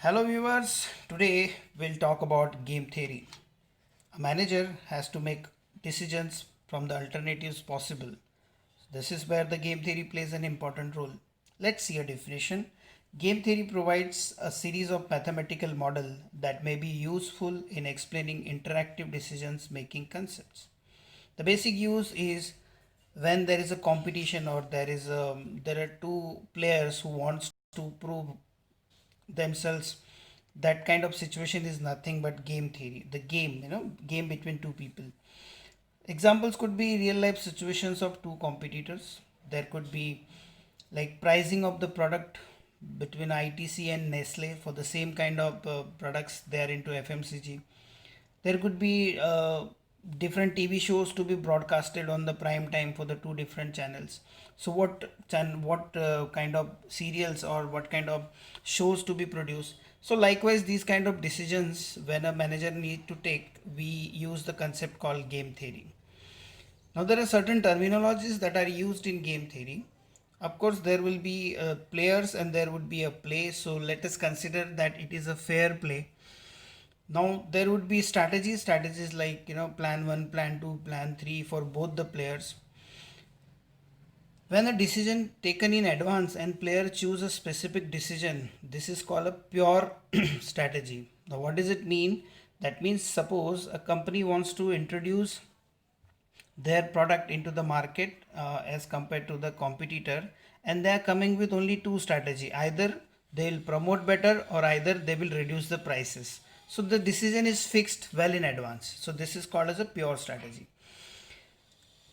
Hello viewers, today we'll talk about game theory. A manager has to make decisions from the alternatives possible. This is where the game theory plays an important role. Let's see a definition. Game theory provides a series of mathematical models that may be useful in explaining interactive decisions making concepts. The basic use is when there is a competition or there are two players who wants to prove themselves. That kind of situation is nothing but game theory, the game, game between two people. Examples could be real life situations of two competitors. There could be like pricing of the product between ITC and Nestle for the same kind of products they are into FMCG. There could be different TV shows to be broadcasted on the prime time for the two different channels. So what kind of serials or what kind of shows to be produced. So likewise, these kind of decisions when a manager need to take, we use the concept called game theory. Now there are certain terminologies that are used in game theory. Of course, there will be players and there would be a play. So let us consider that it is a fair play. Now there would be strategies like plan 1, plan 2, plan 3 for both the players. When a decision taken in advance and player choose a specific decision, this is called a pure strategy. Now what does it mean? That means suppose a company wants to introduce their product into the market as compared to the competitor, and they are coming with only two strategy: either they will promote better or either they will reduce the prices. So the decision is fixed well in advance. So this is called as a pure strategy.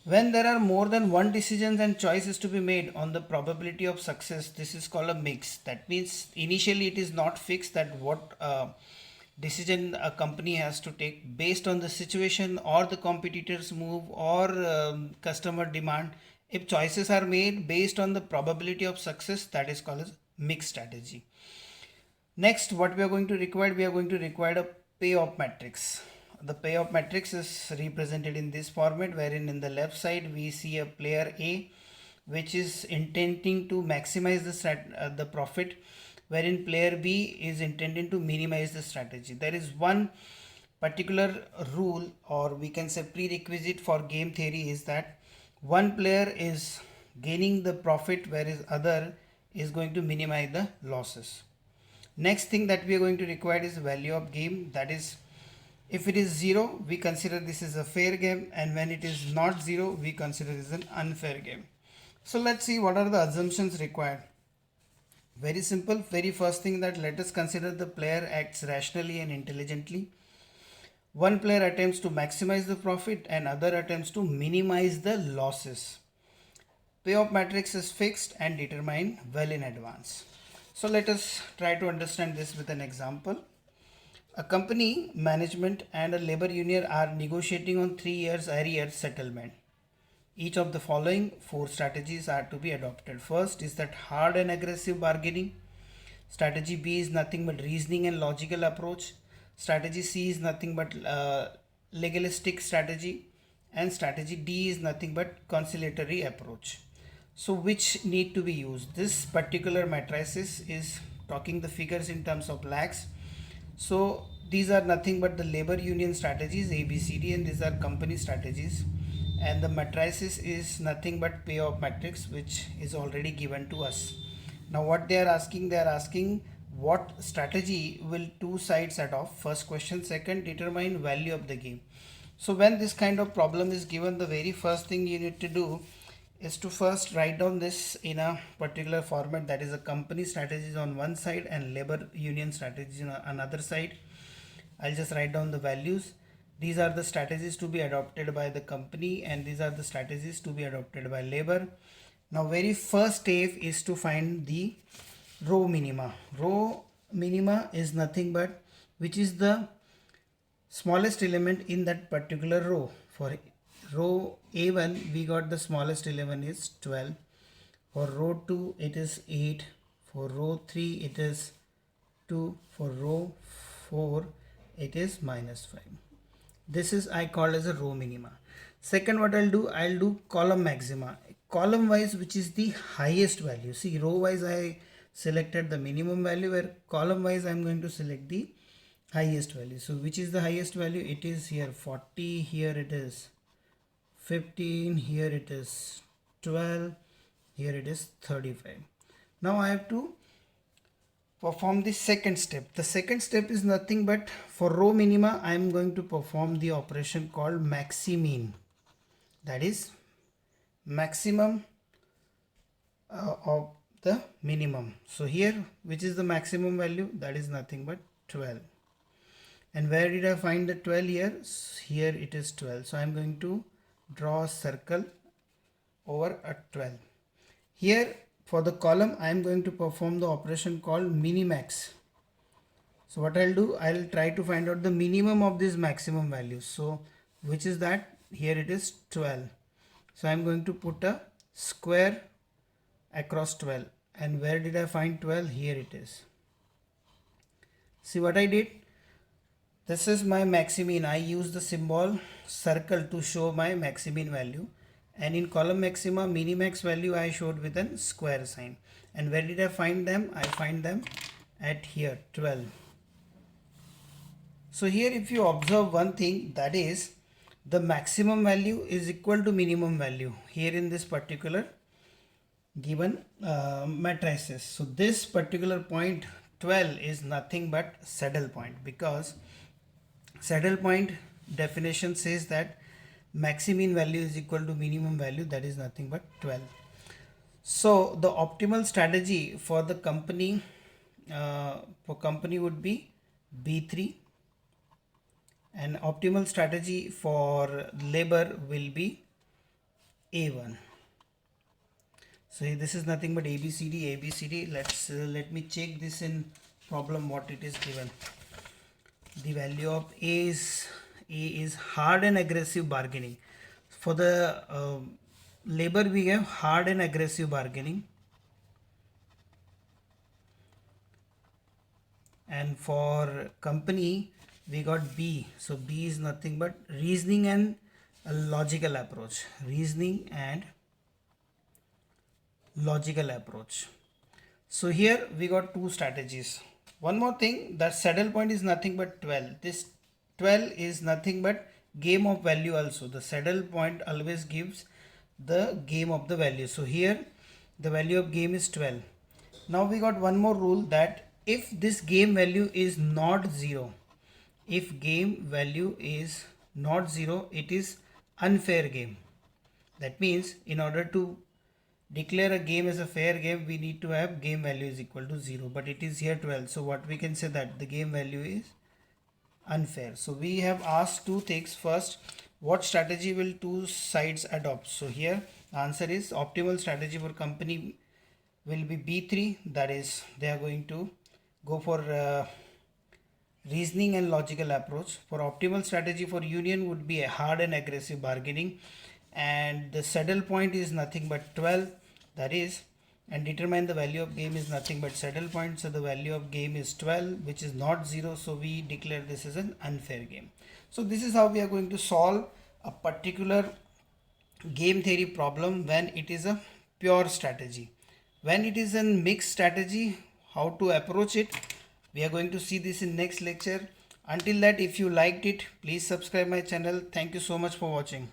When there are more than one decisions and choices to be made on the probability of success, this is called a mix. That means initially it is not fixed that what decision a company has to take based on the situation or the competitors move or customer demand. If choices are made based on the probability of success, that is called as mixed strategy. Next, what we are going to require, we are going to require a payoff matrix. The payoff matrix is represented in this format, wherein in the left side we see a player A which is intending to maximize the profit, wherein player B is intending to minimize the strategy. There is one particular rule, or we can say prerequisite for game theory, is that one player is gaining the profit whereas other is going to minimize the losses. Next thing that we are going to require is value of game. That is, if it is 0, we consider this is a fair game, and when it is not 0, we consider this an unfair game. So let's see what are the assumptions required. Very simple. Very first thing, that let us consider the player acts rationally and intelligently. One player attempts to maximize the profit and other attempts to minimize the losses. Payoff matrix is fixed and determined well in advance. So let us try to understand this with an example. A company, management and a labor union are negotiating on 3 years arrears settlement. Each of the following 4 strategies are to be adopted. First is that hard and aggressive bargaining. Strategy B is nothing but reasoning and logical approach. Strategy C is nothing but legalistic strategy. And strategy D is nothing but conciliatory approach. So which need to be used? This particular matrices is talking the figures in terms of lakhs. So these are nothing but the labor union strategies ABCD, and these are company strategies, and the matrices is nothing but payoff matrix, which is already given to us. Now what they are asking what strategy will two sides adopt. First question. Second, determine value of the game. So when this kind of problem is given, the very first thing you need to do is to first write down this in a particular format, that is a company strategies on one side and labor union strategies on another side. I'll just write down the values. These are the strategies to be adopted by the company and these are the strategies to be adopted by labor. Now very first step is to find the row minima. Row minima is nothing but which is the smallest element in that particular row. For row A1 we got the smallest element is 12. For row 2 it is 8. For row 3 it is 2. For row 4 it is -5. This is I call as a row minima. Second, what I'll do column maxima. Column wise which is the highest value. See, row wise I selected the minimum value, where column wise I am going to select the highest value. So which is the highest value? It is here 40, here it is 15, here it is 12, here it is 35. Now I have to perform the second step. The second step is nothing but for row minima I am going to perform the operation called maximin. That is maximum of the minimum. So here, which is the maximum value? That is nothing but 12. And where did I find the 12 here? Here it is 12. So I am going to draw a circle over a 12. Here for the column I am going to perform the operation called minimax. So what I'll do, I'll try to find out the minimum of these maximum values. So which is that? Here it is 12. So I'm going to put a square across 12. And where did I find 12? Here it is. See what I did? This is my maximin. I use the symbol circle to show my maximin value. And in column maxima, minimax value I showed with a square sign. And where did I find them? I find them at here 12. So here if you observe one thing, that is the maximum value is equal to minimum value here in this particular given matrices. So this particular point 12 is nothing but saddle point, because saddle point definition says that maximin value is equal to minimum value, that is nothing but 12. So the optimal strategy for the company would be B3, and optimal strategy for labor will be A1. So this is nothing but ABCD. Let me check this in problem what it is given. The value of A is hard and aggressive bargaining. For the labor we have hard and aggressive bargaining, and for company we got B. So B is nothing but reasoning and a logical approach. So here we got two strategies. One more thing, that saddle point is nothing but 12. This 12 is nothing but game of value also. The saddle point always gives the game of the value. So here the value of game is 12. Now we got one more rule, that if this game value is not 0, if game value is not 0, it is unfair game. That means in order to declare a game as a fair game, we need to have game value is equal to 0, but it is here 12. So what we can say, that the game value is unfair. So we have asked two things. First, what strategy will two sides adopt? So here the answer is optimal strategy for company will be B3, that is they are going to go for reasoning and logical approach. For optimal strategy for union would be a hard and aggressive bargaining, and the saddle point is nothing but 12, that is, and determine the value of game is nothing but saddle point. So the value of game is 12, which is not 0, so we declare this as an unfair game. So this is how we are going to solve a particular game theory problem when it is a pure strategy. When it is a mixed strategy, how to approach it, we are going to see this in next lecture. Until that, if you liked it, please subscribe my channel. Thank you so much for watching.